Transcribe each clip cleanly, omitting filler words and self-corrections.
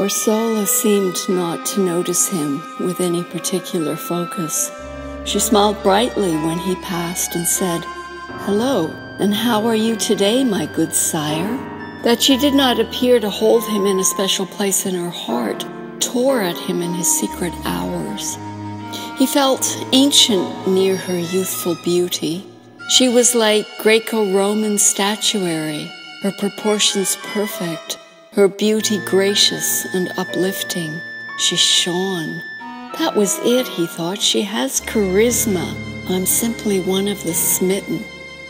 Orsola seemed not to notice him with any particular focus. She smiled brightly when he passed and said, "Hello, and how are you today, my good sire?" That she did not appear to hold him in a special place in her heart tore at him in his secret hours. He felt ancient near her youthful beauty. She was like Greco-Roman statuary, her proportions perfect, her beauty gracious and uplifting. She shone. That was it, he thought. She has charisma. I'm simply one of the smitten.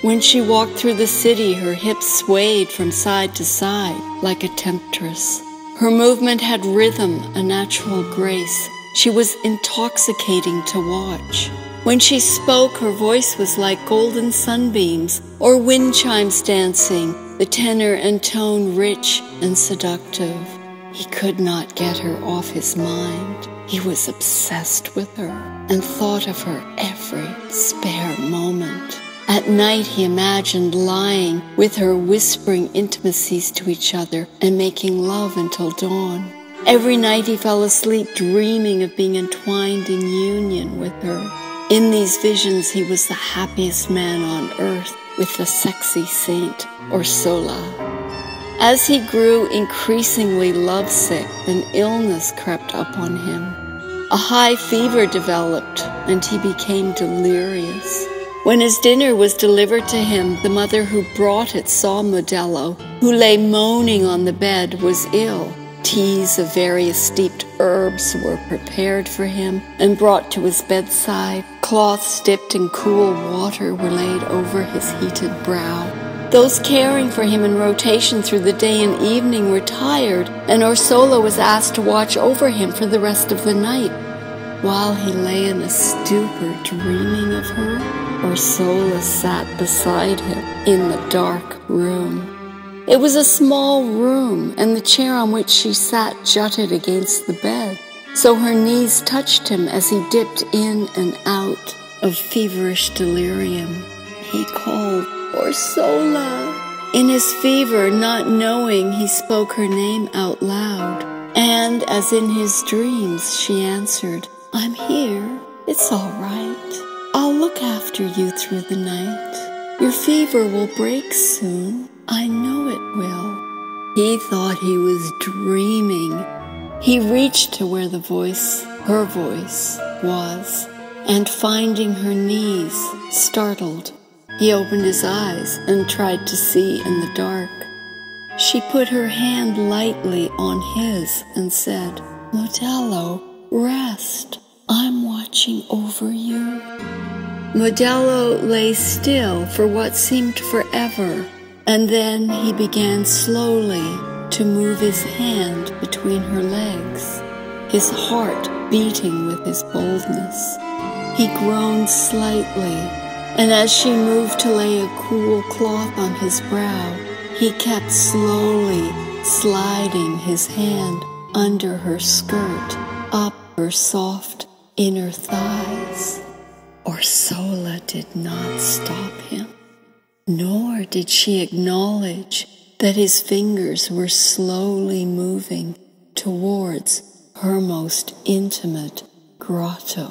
When she walked through the city, her hips swayed from side to side like a temptress. Her movement had rhythm, a natural grace. She was intoxicating to watch. When she spoke, her voice was like golden sunbeams or wind chimes dancing, the tenor and tone rich and seductive. He could not get her off his mind. He was obsessed with her and thought of her every spare moment. At night he imagined lying with her, whispering intimacies to each other and making love until dawn. Every night he fell asleep dreaming of being entwined in union with her. In these visions he was the happiest man on earth with the sexy saint Orsola. As he grew increasingly lovesick, an illness crept upon him. A high fever developed and he became delirious. When his dinner was delivered to him, the mother who brought it saw Moedello, who lay moaning on the bed, was ill. Teas of various steeped herbs were prepared for him and brought to his bedside. Cloths dipped in cool water were laid over his heated brow. Those caring for him in rotation through the day and evening were tired, and Orsola was asked to watch over him for the rest of the night. While he lay in a stupor dreaming of her, Orsola sat beside him in the dark room. It was a small room, and the chair on which she sat jutted against the bed, so her knees touched him as he dipped in and out of feverish delirium. He called, "Orsola!" In his fever, not knowing, he spoke her name out loud, and as in his dreams, she answered, "I'm here. It's all right. I'll look after you through the night. Your fever will break soon. I know it will." He thought he was dreaming. He reached to where her voice was, and finding her knees, startled, he opened his eyes and tried to see in the dark. She put her hand lightly on his and said, "Moedello, rest. I'm watching over you." Moedello lay still for what seemed forever, and then he began slowly to move his hand between her legs, his heart beating with his boldness. He groaned slightly, and as she moved to lay a cool cloth on his brow, he kept slowly sliding his hand under her skirt, up her soft inner thighs. Orsola did not stop him, nor did she acknowledge that his fingers were slowly moving towards her most intimate grotto.